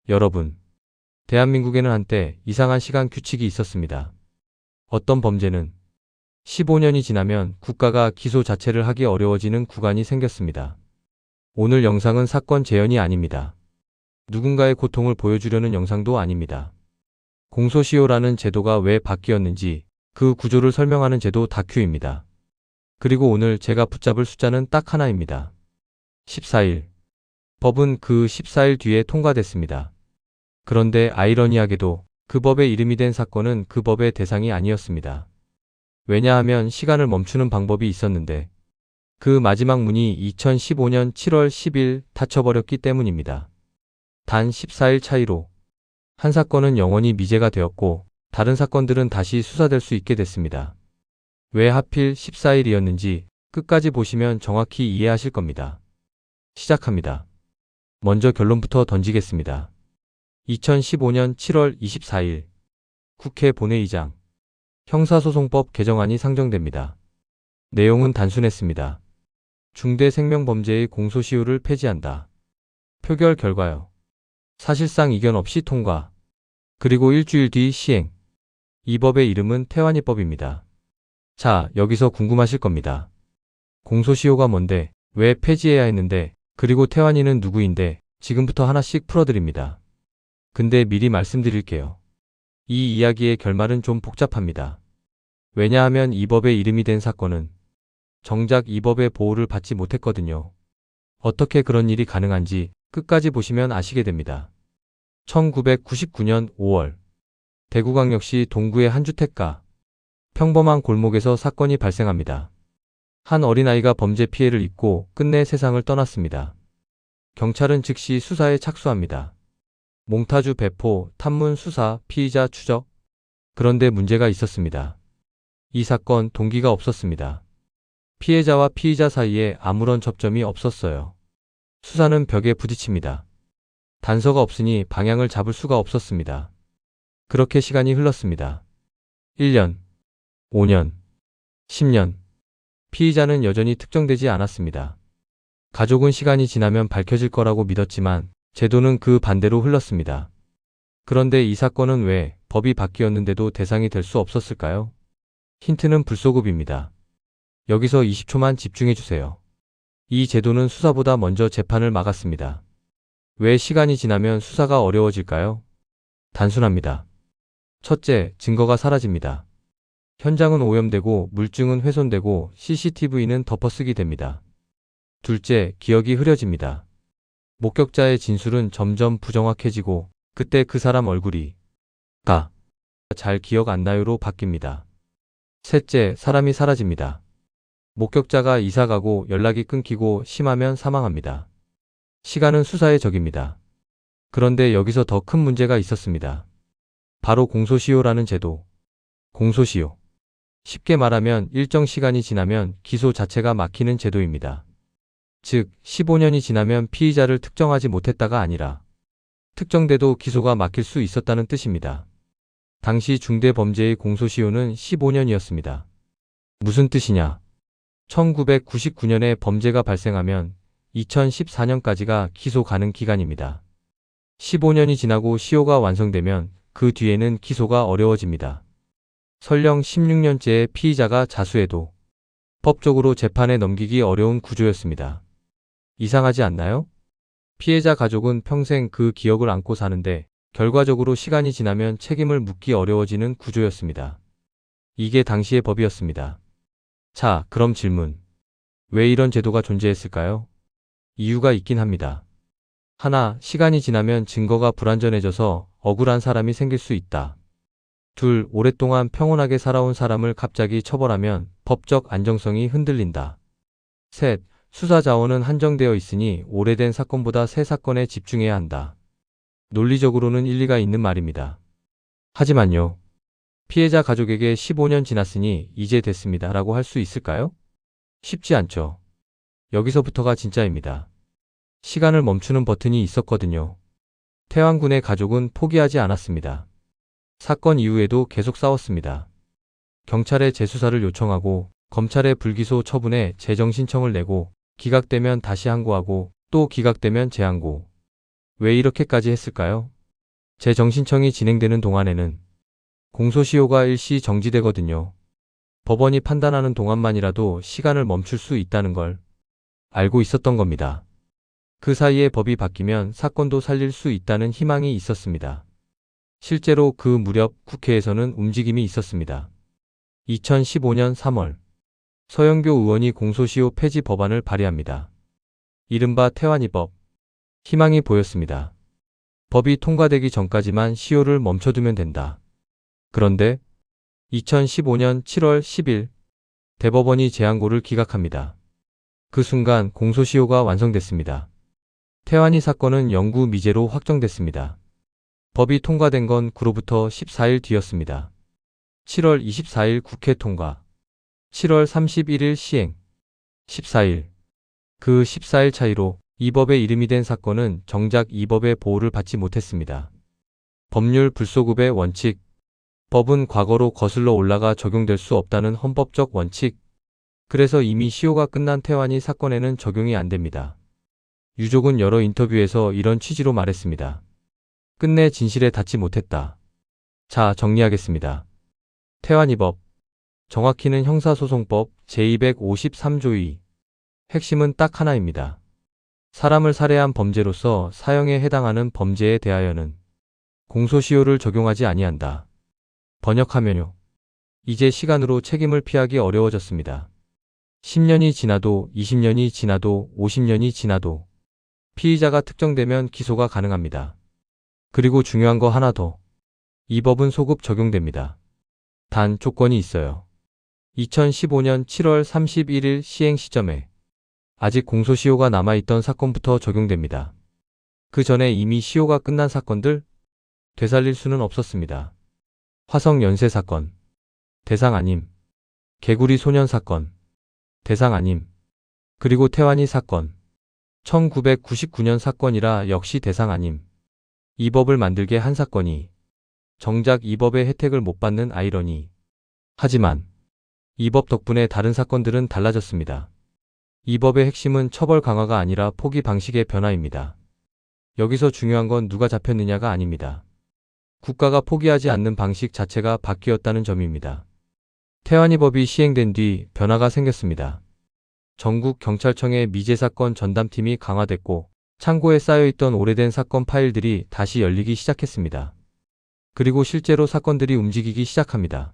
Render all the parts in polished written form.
여러분, 대한민국에는 한때 이상한 시간 규칙이 있었습니다. 어떤 범죄는 15년이 지나면 국가가 기소 자체를 하기 어려워지는 구간이 생겼습니다. 오늘 영상은 사건 재현이 아닙니다. 누군가의 고통을 보여주려는 영상도 아닙니다. 공소시효라는 제도가 왜 바뀌었는지 그 구조를 설명하는 제도 다큐입니다. 그리고 오늘 제가 붙잡을 숫자는 딱 하나입니다. 14일. 법은 그 14일 뒤에 통과됐습니다. 그런데 아이러니하게도 그 법의 이름이 된 사건은 그 법의 대상이 아니었습니다. 왜냐하면 시간을 멈추는 방법이 있었는데 그 마지막 문이 2015년 7월 10일 닫혀버렸기 때문입니다. 단 14일 차이로 한 사건은 영원히 미제가 되었고 다른 사건들은 다시 수사될 수 있게 됐습니다. 왜 하필 14일이었는지 끝까지 보시면 정확히 이해하실 겁니다. 시작합니다. 먼저 결론부터 던지겠습니다. 2015년 7월 24일 국회 본회의장 형사소송법 개정안이 상정됩니다. 내용은 단순했습니다. 중대생명범죄의 공소시효를 폐지한다. 표결 결과요. 사실상 이견 없이 통과. 그리고 일주일 뒤 시행. 이 법의 이름은 태완이법입니다. 자, 여기서 궁금하실 겁니다. 공소시효가 뭔데, 왜 폐지해야 했는데, 그리고 태완이는 누구인데, 지금부터 하나씩 풀어드립니다. 근데 미리 말씀드릴게요. 이 이야기의 결말은 좀 복잡합니다. 왜냐하면 이 법의 이름이 된 사건은 정작 이 법의 보호를 받지 못했거든요. 어떻게 그런 일이 가능한지 끝까지 보시면 아시게 됩니다. 1999년 5월 대구광역시 동구의 한 주택가 평범한 골목에서 사건이 발생합니다. 한 어린아이가 범죄 피해를 입고 끝내 세상을 떠났습니다. 경찰은 즉시 수사에 착수합니다. 몽타주 배포, 탐문 수사, 피의자 추적. 그런데 문제가 있었습니다. 이 사건 동기가 없었습니다. 피해자와 피의자 사이에 아무런 접점이 없었어요. 수사는 벽에 부딪힙니다. 단서가 없으니 방향을 잡을 수가 없었습니다. 그렇게 시간이 흘렀습니다. 1년, 5년, 10년. 피의자는 여전히 특정되지 않았습니다. 가족은 시간이 지나면 밝혀질 거라고 믿었지만 제도는 그 반대로 흘렀습니다. 그런데 이 사건은 왜 법이 바뀌었는데도 대상이 될 수 없었을까요? 힌트는 불소급입니다. 여기서 20초만 집중해 주세요. 이 제도는 수사보다 먼저 재판을 막았습니다. 왜 시간이 지나면 수사가 어려워질까요? 단순합니다. 첫째, 증거가 사라집니다. 현장은 오염되고 물증은 훼손되고 CCTV는 덮어쓰기 됩니다. 둘째, 기억이 흐려집니다. 목격자의 진술은 점점 부정확해지고 그때 그 사람 얼굴이 잘 기억 안 나요로 바뀝니다. 셋째, 사람이 사라집니다. 목격자가 이사가고 연락이 끊기고 심하면 사망합니다. 시간은 수사의 적입니다. 그런데 여기서 더 큰 문제가 있었습니다. 바로 공소시효라는 제도. 공소시효. 쉽게 말하면 일정 시간이 지나면 기소 자체가 막히는 제도입니다. 즉, 15년이 지나면 피의자를 특정하지 못했다가 아니라 특정돼도 기소가 막힐 수 있었다는 뜻입니다. 당시 중대범죄의 공소시효는 15년이었습니다. 무슨 뜻이냐? 1999년에 범죄가 발생하면 2014년까지가 기소 가능 기간입니다. 15년이 지나고 시효가 완성되면 그 뒤에는 기소가 어려워집니다. 설령 16년째의 피의자가 자수해도 법적으로 재판에 넘기기 어려운 구조였습니다. 이상하지 않나요? 피해자 가족은 평생 그 기억을 안고 사는데 결과적으로 시간이 지나면 책임을 묻기 어려워지는 구조였습니다. 이게 당시의 법이었습니다. 자, 그럼 질문. 왜 이런 제도가 존재했을까요? 이유가 있긴 합니다. 하나, 시간이 지나면 증거가 불완전해져서 억울한 사람이 생길 수 있다. 둘, 오랫동안 평온하게 살아온 사람을 갑자기 처벌하면 법적 안정성이 흔들린다. 셋, 수사 자원은 한정되어 있으니 오래된 사건보다 새 사건에 집중해야 한다. 논리적으로는 일리가 있는 말입니다. 하지만요. 피해자 가족에게 15년 지났으니 이제 됐습니다 라고 할 수 있을까요? 쉽지 않죠. 여기서부터가 진짜입니다. 시간을 멈추는 버튼이 있었거든요. 태완군의 가족은 포기하지 않았습니다. 사건 이후에도 계속 싸웠습니다. 경찰에 재수사를 요청하고 검찰에 불기소 처분에 재정 신청을 내고 기각되면 다시 항고하고 또 기각되면 재항고. 왜 이렇게까지 했을까요? 재정신청이 진행되는 동안에는 공소시효가 일시 정지되거든요. 법원이 판단하는 동안만이라도 시간을 멈출 수 있다는 걸 알고 있었던 겁니다. 그 사이에 법이 바뀌면 사건도 살릴 수 있다는 희망이 있었습니다. 실제로 그 무렵 국회에서는 움직임이 있었습니다. 2015년 3월 서영교 의원이 공소시효 폐지 법안을 발의합니다. 이른바 태완이법. 희망이 보였습니다. 법이 통과되기 전까지만 시효를 멈춰두면 된다. 그런데 2015년 7월 10일 대법원이 재항고를 기각합니다. 그 순간 공소시효가 완성됐습니다. 태완이 사건은 영구 미제로 확정됐습니다. 법이 통과된 건 그로부터 14일 뒤였습니다. 7월 24일 국회 통과, 7월 31일 시행, 14일. 그 14일 차이로 이 법에 이름이 된 사건은 정작 이 법의 보호를 받지 못했습니다. 법률 불소급의 원칙. 법은 과거로 거슬러 올라가 적용될 수 없다는 헌법적 원칙. 그래서 이미 시효가 끝난 태완이 사건에는 적용이 안 됩니다. 유족은 여러 인터뷰에서 이런 취지로 말했습니다. 끝내 진실에 닿지 못했다. 자, 정리하겠습니다. 태완이법. 정확히는 형사소송법 제253조 2. 핵심은 딱 하나입니다. 사람을 살해한 범죄로서 사형에 해당하는 범죄에 대하여는 공소시효를 적용하지 아니한다. 번역하면요. 이제 시간으로 책임을 피하기 어려워졌습니다. 10년이 지나도 20년이 지나도 50년이 지나도 피의자가 특정되면 기소가 가능합니다. 그리고 중요한 거 하나 더. 이 법은 소급 적용됩니다. 단 조건이 있어요. 2015년 7월 31일 시행 시점에 아직 공소시효가 남아있던 사건부터 적용됩니다. 그 전에 이미 시효가 끝난 사건들 되살릴 수는 없었습니다. 화성 연쇄 사건 대상 아님. 개구리 소년 사건 대상 아님. 그리고 태완이 사건 1999년 사건이라 역시 대상 아님. 이 법을 만들게 한 사건이 정작 이 법의 혜택을 못 받는 아이러니. 하지만 이 법 덕분에 다른 사건들은 달라졌습니다. 이 법의 핵심은 처벌 강화가 아니라 포기 방식의 변화입니다. 여기서 중요한 건 누가 잡혔느냐가 아닙니다. 국가가 포기하지 않는 방식 자체가 바뀌었다는 점입니다. 태완이법이 시행된 뒤 변화가 생겼습니다. 전국 경찰청의 미제사건 전담팀이 강화됐고 창고에 쌓여있던 오래된 사건 파일들이 다시 열리기 시작했습니다. 그리고 실제로 사건들이 움직이기 시작합니다.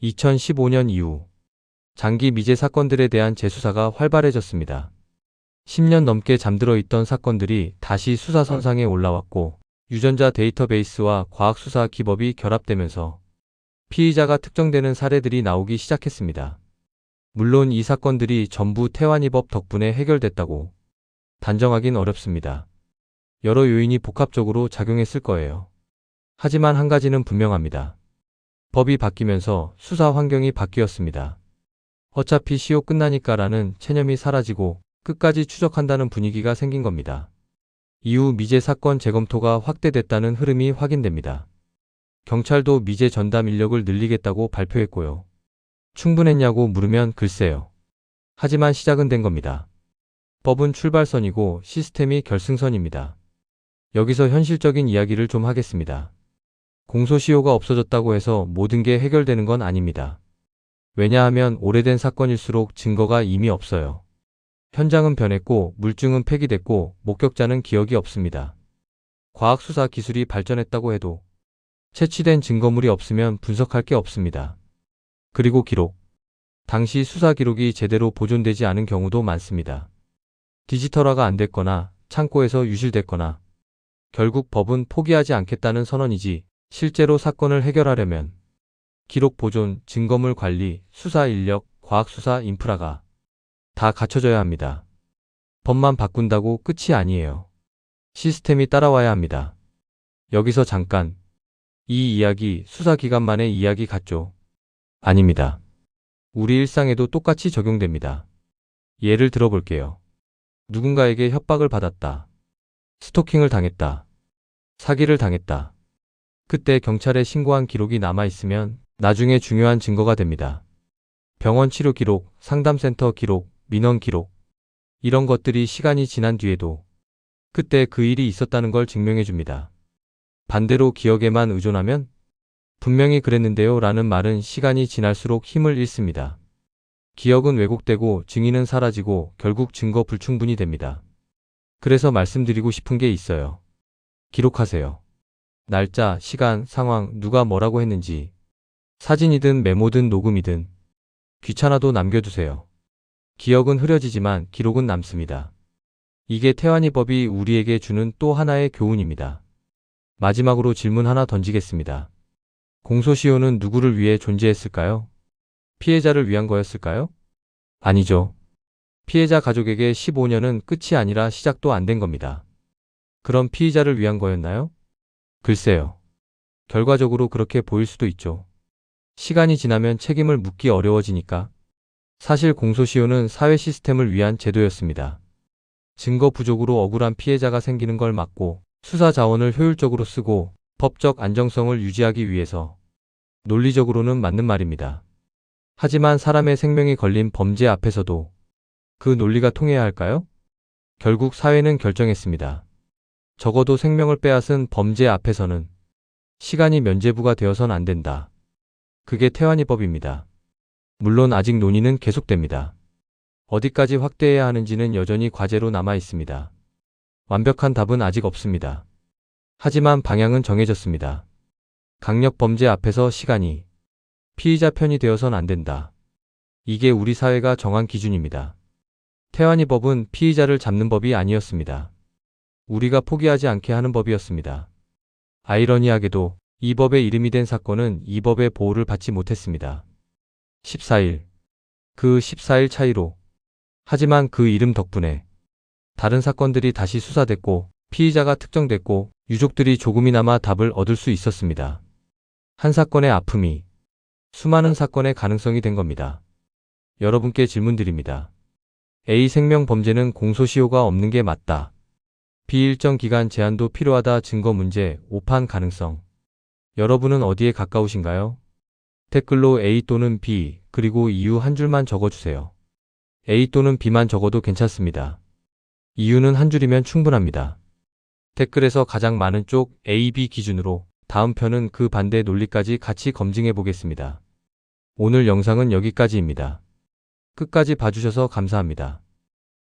2015년 이후 장기 미제 사건들에 대한 재수사가 활발해졌습니다. 10년 넘게 잠들어 있던 사건들이 다시 수사선상에 올라왔고 유전자 데이터베이스와 과학수사 기법이 결합되면서 피의자가 특정되는 사례들이 나오기 시작했습니다. 물론 이 사건들이 전부 태완이법 덕분에 해결됐다고 단정하긴 어렵습니다. 여러 요인이 복합적으로 작용했을 거예요. 하지만 한 가지는 분명합니다. 법이 바뀌면서 수사 환경이 바뀌었습니다. 어차피 시효 끝나니까라는 체념이 사라지고 끝까지 추적한다는 분위기가 생긴 겁니다. 이후 미제 사건 재검토가 확대됐다는 흐름이 확인됩니다. 경찰도 미제 전담 인력을 늘리겠다고 발표했고요. 충분했냐고 물으면 글쎄요. 하지만 시작은 된 겁니다. 법은 출발선이고 시스템이 결승선입니다. 여기서 현실적인 이야기를 좀 하겠습니다. 공소시효가 없어졌다고 해서 모든 게 해결되는 건 아닙니다. 왜냐하면 오래된 사건일수록 증거가 이미 없어요. 현장은 변했고 물증은 폐기됐고 목격자는 기억이 없습니다. 과학수사 기술이 발전했다고 해도 채취된 증거물이 없으면 분석할 게 없습니다. 그리고 기록. 당시 수사 기록이 제대로 보존되지 않은 경우도 많습니다. 디지털화가 안 됐거나 창고에서 유실됐거나 결국 법은 포기하지 않겠다는 선언이지 실제로 사건을 해결하려면 기록 보존, 증거물 관리, 수사 인력, 과학수사 인프라가 다 갖춰져야 합니다. 법만 바꾼다고 끝이 아니에요. 시스템이 따라와야 합니다. 여기서 잠깐. 이 이야기 수사기관만의 이야기 같죠? 아닙니다. 우리 일상에도 똑같이 적용됩니다. 예를 들어볼게요. 누군가에게 협박을 받았다. 스토킹을 당했다. 사기를 당했다. 그때 경찰에 신고한 기록이 남아있으면 나중에 중요한 증거가 됩니다. 병원 치료 기록, 상담센터 기록, 민원 기록. 이런 것들이 시간이 지난 뒤에도 그때 그 일이 있었다는 걸 증명해 줍니다. 반대로 기억에만 의존하면 분명히 그랬는데요 라는 말은 시간이 지날수록 힘을 잃습니다. 기억은 왜곡되고 증인은 사라지고 결국 증거 불충분이 됩니다. 그래서 말씀드리고 싶은 게 있어요. 기록하세요. 날짜, 시간, 상황, 누가 뭐라고 했는지 사진이든 메모든 녹음이든 귀찮아도 남겨두세요. 기억은 흐려지지만 기록은 남습니다. 이게 태완이 법이 우리에게 주는 또 하나의 교훈입니다. 마지막으로 질문 하나 던지겠습니다. 공소시효는 누구를 위해 존재했을까요? 피해자를 위한 거였을까요? 아니죠. 피해자 가족에게 15년은 끝이 아니라 시작도 안 된 겁니다. 그럼 피의자를 위한 거였나요? 글쎄요. 결과적으로 그렇게 보일 수도 있죠. 시간이 지나면 책임을 묻기 어려워지니까. 사실 공소시효는 사회 시스템을 위한 제도였습니다. 증거 부족으로 억울한 피해자가 생기는 걸 막고 수사 자원을 효율적으로 쓰고 법적 안정성을 유지하기 위해서. 논리적으로는 맞는 말입니다. 하지만 사람의 생명이 걸린 범죄 앞에서도 그 논리가 통해야 할까요? 결국 사회는 결정했습니다. 적어도 생명을 빼앗은 범죄 앞에서는 시간이 면죄부가 되어선 안 된다. 그게 태완이 법입니다. 물론 아직 논의는 계속됩니다. 어디까지 확대해야 하는지는 여전히 과제로 남아 있습니다. 완벽한 답은 아직 없습니다. 하지만 방향은 정해졌습니다. 강력 범죄 앞에서 시간이 피의자 편이 되어선 안 된다. 이게 우리 사회가 정한 기준입니다. 태완이 법은 피의자를 잡는 법이 아니었습니다. 우리가 포기하지 않게 하는 법이었습니다. 아이러니하게도 이 법의 이름이 된 사건은 이 법의 보호를 받지 못했습니다. 14일. 그 14일 차이로. 하지만 그 이름 덕분에 다른 사건들이 다시 수사됐고 피의자가 특정됐고 유족들이 조금이나마 답을 얻을 수 있었습니다. 한 사건의 아픔이 수많은 사건의 가능성이 된 겁니다. 여러분께 질문드립니다. A 생명 범죄는 공소시효가 없는 게 맞다. B 일정 기간 제한도 필요하다. 증거 문제, 오판 가능성. 여러분은 어디에 가까우신가요? 댓글로 A 또는 B, 그리고 이유 한 줄만 적어주세요. A 또는 B만 적어도 괜찮습니다. 이유는 한 줄이면 충분합니다. 댓글에서 가장 많은 쪽 A, B 기준으로 다음 편은 그 반대 논리까지 같이 검증해 보겠습니다. 오늘 영상은 여기까지입니다. 끝까지 봐주셔서 감사합니다.